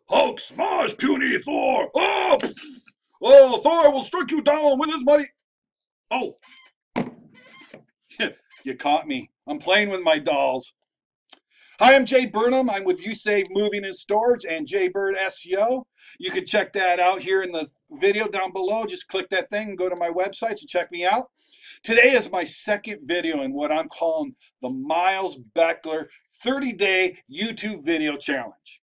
Hulk smash, puny Thor! Oh, oh, Thor will strike you down with his mighty. Oh, you caught me. I'm playing with my dolls. Hi, I'm Jay Burnham. I'm with You Save Moving and Storage and Jaybird SEO. You can check that out here in the video down below. Just click that thing and go to my website to check me out. Today is my second video in what I'm calling the Miles Beckler 30-day YouTube video challenge.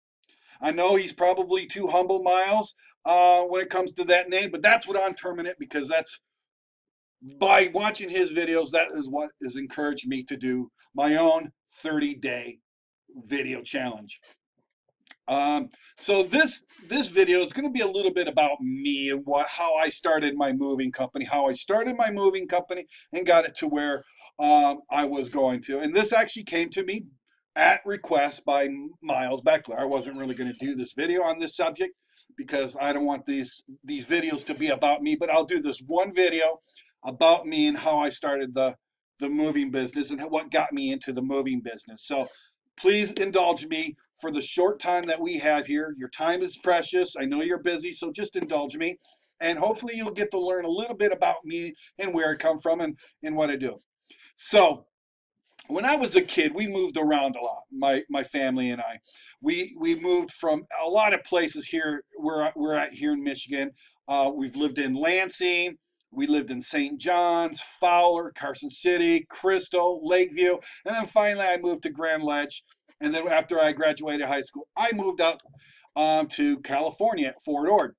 I know he's probably too humble, Miles, when it comes to that name, but that's what I'm terming it because that's by watching his videos, that is what has encouraged me to do my own 30-day video challenge. So this video is going to be a little bit about me and how I started my moving company, and got it to where I was going to. And this actually came to me at request by Miles Beckler. I wasn't really going to do this video on this subject because I don't want these videos to be about me, but I'll do this one video about me and how I started the moving business and what got me into the moving business. So please indulge me for the short time that we have here. Your time is precious. I know you're busy, so just indulge me. And hopefully you'll get to learn a little bit about me and where I come from and what I do. So when I was a kid, we moved around a lot, my family and I. We moved from a lot of places here. We're at here in Michigan. We've lived in Lansing. We lived in St. John's, Fowler, Carson City, Crystal, Lakeview, and then finally I moved to Grand Ledge. And then after I graduated high school, I moved out to California at Fort Ord.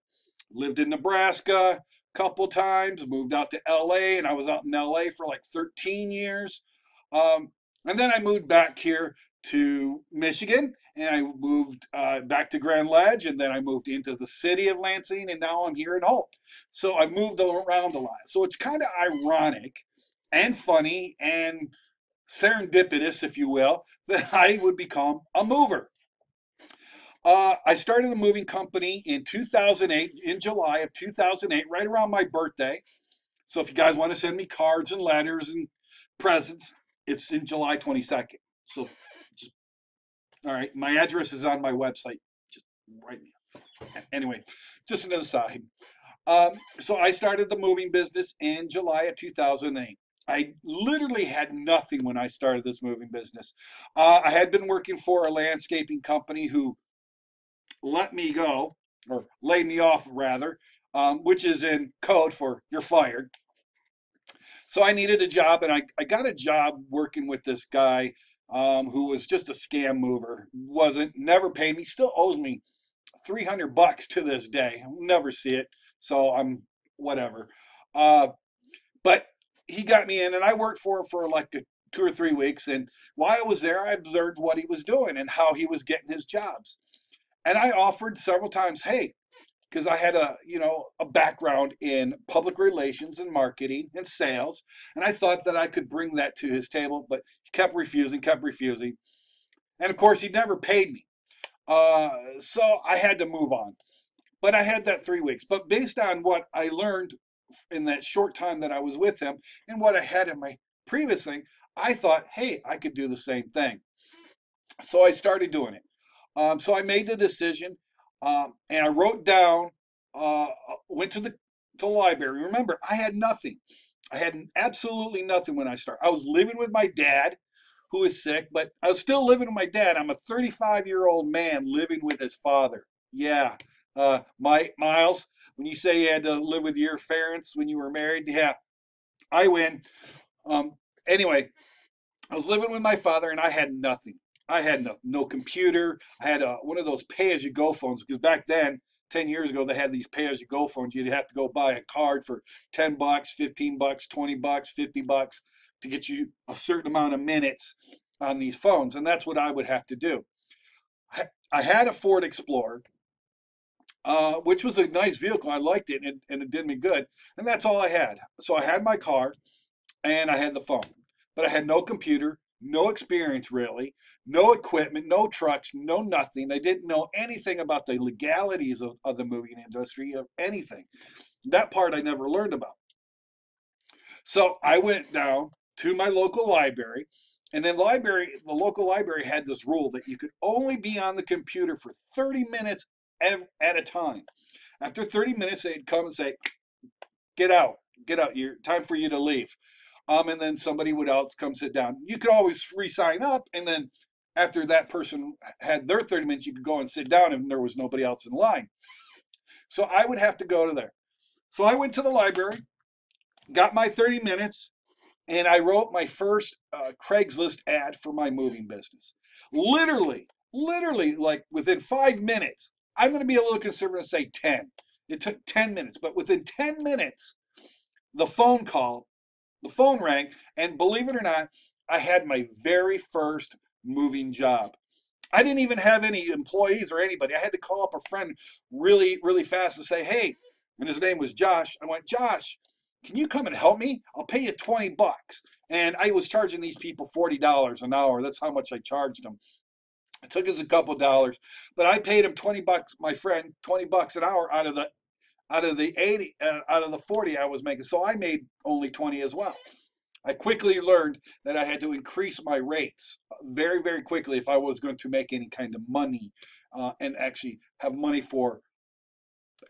Lived in Nebraska a couple times, moved out to LA, and I was out in LA for like 13 years. Um, and then I moved back here to Michigan, and I moved back to Grand Ledge, and then I moved into the city of Lansing, and now I'm here in Holt. So I moved around a lot. So it's kind of ironic and funny and serendipitous, if you will, that I would become a mover. I started a moving company in 2008, in July of 2008, right around my birthday. So if you guys want to send me cards and letters and presents, it's in July 22nd. So, just, all right, my address is on my website. Just write me. Anyway, just an aside. So I started the moving business in July of 2008. I literally had nothing when I started this moving business. I had been working for a landscaping company who let me go, or laid me off rather, which is in code for you're fired. So I needed a job, and I got a job working with this guy who was just a scam mover. Never paid me, still owes me $300 to this day. I'll never see it, so I'm whatever. Uh, but he got me in, and I worked for him for like 2 or 3 weeks. And while I was there, I observed what he was doing and how he was getting his jobs. And I offered several times, hey, because I had a background in public relations and marketing and sales, and I thought that I could bring that to his table, but he kept refusing, and of course he never paid me. So I had to move on. But I had that 3 weeks. But based on what I learned in that short time that I was with him and what I had in my previous thing, I thought, hey, I could do the same thing. So I started doing it. So I made the decision, and I wrote down, went to the library. Remember, I had nothing. I had absolutely nothing when I started. I was living with my dad, who was sick, but I was still living with my dad. I'm a 35-year-old man living with his father. Yeah, Miles, when you say you had to live with your parents when you were married, yeah, I win. Um, anyway, I was living with my father, and I had nothing. I had no computer. I had one of those pay-as-you-go phones because back then, 10 years ago, they had these pay-as-you-go phones. You'd have to go buy a card for $10, $15, $20, $50 to get you a certain amount of minutes on these phones, and that's what I would have to do. I had a Ford Explorer, which was a nice vehicle. I liked it, and it did me good, and that's all I had. So I had my car, and I had the phone. But I had no computer, no experience really, no equipment, no trucks, no nothing. I didn't know anything about the legalities of the moving industry, of anything. That part I never learned about. So I went down to my local library, and then the local library had this rule that you could only be on the computer for 30 minutes at a time. After 30 minutes, they'd come and say, get out, get out. Time for you to leave. And then somebody would else come sit down. You could always re-sign up, and then after that person had their 30 minutes, you could go and sit down, and there was nobody else in line. So I would have to go to there. So I went to the library, got my 30 minutes, and I wrote my first Craigslist ad for my moving business. Literally, like within 5 minutes, I'm going to be a little conservative and say 10. It took 10 minutes, but within 10 minutes, the phone call, the phone rang, and believe it or not, I had my very first moving job. I didn't even have any employees or anybody. I had to call up a friend really fast and say, hey, and his name was Josh. I went, Josh, can you come and help me? I'll pay you 20 bucks. And I was charging these people $40 an hour. That's how much I charged them. It took us a couple dollars, but I paid him 20 bucks, my friend, 20 bucks an hour out of the 80, out of the 40 I was making. So I made only 20 as well. I quickly learned that I had to increase my rates very quickly if I was going to make any kind of money and actually have money for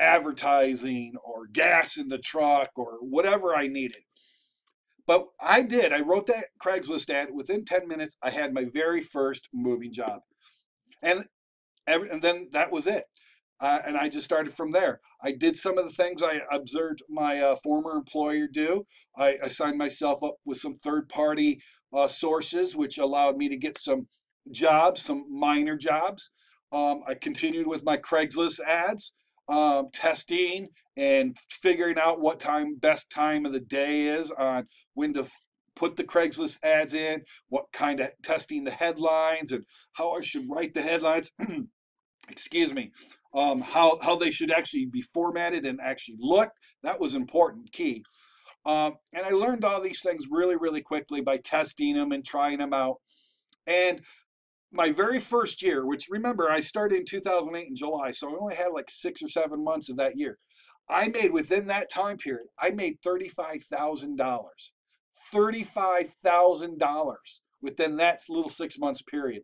advertising or gas in the truck or whatever I needed. But I did. I wrote that Craigslist ad. Within 10 minutes, I had my very first moving job. And and then that was it. And I just started from there. I did some of the things I observed my former employer do. I signed myself up with some third-party sources, which allowed me to get some jobs, some minor jobs. I continued with my Craigslist ads, testing and figuring out what best time of the day is on when to put the Craigslist ads in, what kind of testing the headlines and how I should write the headlines. Excuse me, how they should actually be formatted and actually look. That was important, key. And I learned all these things really quickly by testing them and trying them out. And my very first year, which remember, I started in 2008 in July, so I only had like 6 or 7 months of that year. I made within that time period, I made $35,000. $35,000 within that little 6 months period.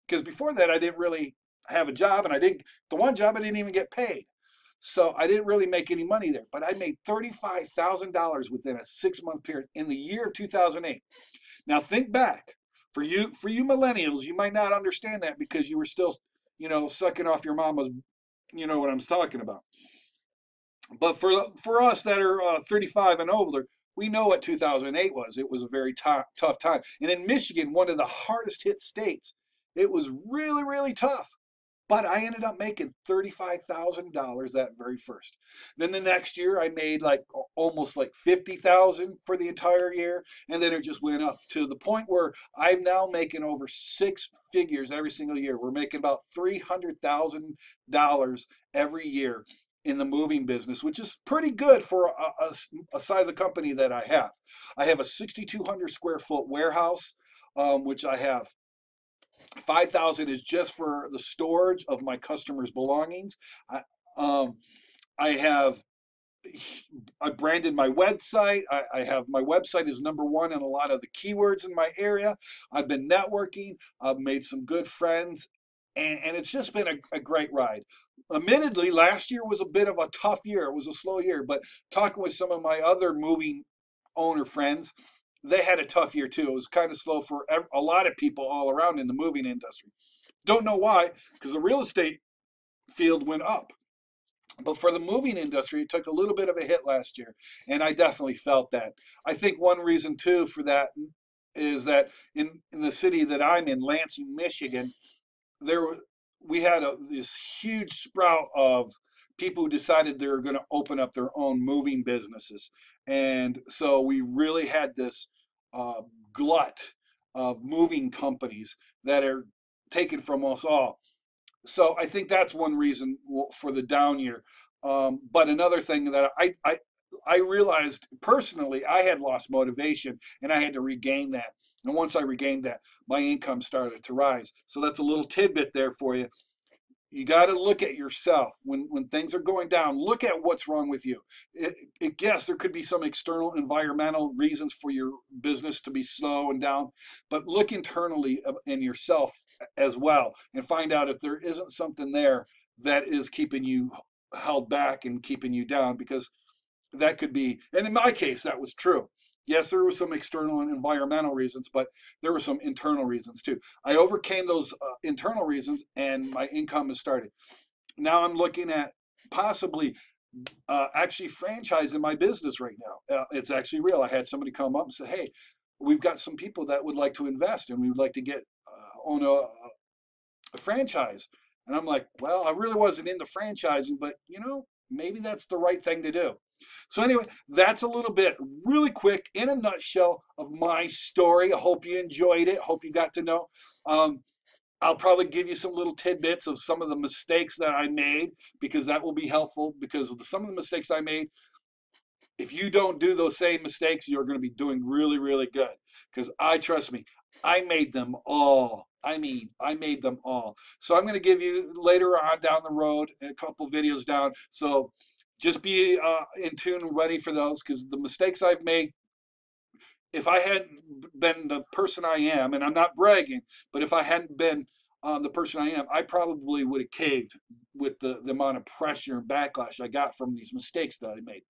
Because before that, I didn't really have a job, and the one job I didn't even get paid. So I didn't really make any money there, but I made $35,000 within a 6 month period in the year of 2008. Now think back. For you millennials, you might not understand that because you were still, sucking off your mama's, you know what I'm talking about. But for us that are 35 and older, we know what 2008 was. It was a very tough time. And in Michigan, one of the hardest hit states, it was really tough. But I ended up making $35,000 that very first. Then the next year I made like almost like 50,000 for the entire year, and then it just went up to the point where I'm now making over 6 figures every single year. We're making about $300,000 every year in the moving business, which is pretty good for a size of company that I have. I have a 6,200 square foot warehouse, which I have 5,000 is just for the storage of my customers' belongings. I, um, I have I branded my website. I have my website is #1 in a lot of the keywords in my area. I've been networking. I've made some good friends, and it's just been a great ride. Admittedly, last year was a bit of a tough year. It was a slow year, but talking with some of my other moving owner friends, they had a tough year too. It was kind of slow for a lot of people all around in the moving industry. Don't know why, because the real estate field went up. But for the moving industry, it took a little bit of a hit last year, and I definitely felt that. I think one reason too for that is that in the city that I'm in, Lansing, Michigan, there we had this huge sprout of people who decided they were going to open up their own moving businesses, and so we really had this uh, glut of moving companies that are taken from us all. So I think that's one reason for the down year. But another thing that I realized personally, I had lost motivation and I had to regain that. And once I regained that, my income started to rise. So that's a little tidbit there for you. You got to look at yourself when things are going down. Look at what's wrong with you. Yes, there could be some external environmental reasons for your business to be slow and down, but look internally in yourself as well and find out if there isn't something there that is keeping you held back and keeping you down, because that could be, and in my case, that was true. Yes, there were some external and environmental reasons, but there were some internal reasons too. I overcame those internal reasons, and my income has started. Now I'm looking at possibly actually franchising my business right now. It's actually real. I had somebody come up and say, "Hey, we've got some people that would like to invest, and we would like to get own a franchise." And I'm like, "Well, I really wasn't into franchising, but maybe that's the right thing to do." So anyway, that's a little bit, really quick, in a nutshell, of my story. I hope you enjoyed it. Hope you got to know. Um, I'll probably give you some little tidbits of some of the mistakes that I made, because that will be helpful, because of some of the mistakes I made, if you don't do those same mistakes, you're going to be doing really, really good. Because trust me, I made them all. I mean, I made them all. So I'm going to give you later on down the road a couple videos down. So just be in tune and ready for those, because the mistakes I've made, if I hadn't been the person I am, and I'm not bragging, but if I hadn't been the person I am, I probably would have caved with the amount of pressure and backlash I got from these mistakes that I made.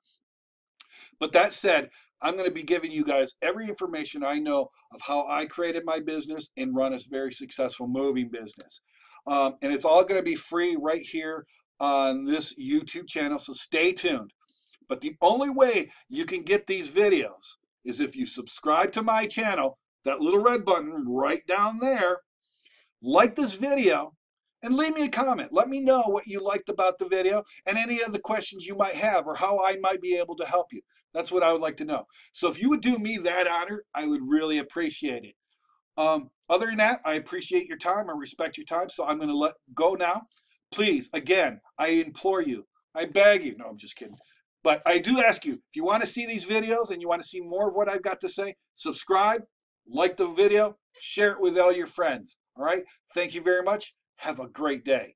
But that said, I'm going to be giving you guys every information I know of how I created my business and run a very successful moving business. And it's all going to be free right here on this YouTube channel, so stay tuned. But the only way you can get these videos is if you subscribe to my channel, that little red button right down there, like this video, and leave me a comment. Let me know what you liked about the video and any other questions you might have, or how I might be able to help you. That's what I would like to know. So if you would do me that honor, I would really appreciate it. Other than that, I appreciate your time. I respect your time. So I'm going to let go now. Please, again, I implore you, I beg you. No, I'm just kidding. But I do ask you, if you want to see these videos and you want to see more of what I've got to say, subscribe, like the video, share it with all your friends. All right. Thank you very much. Have a great day.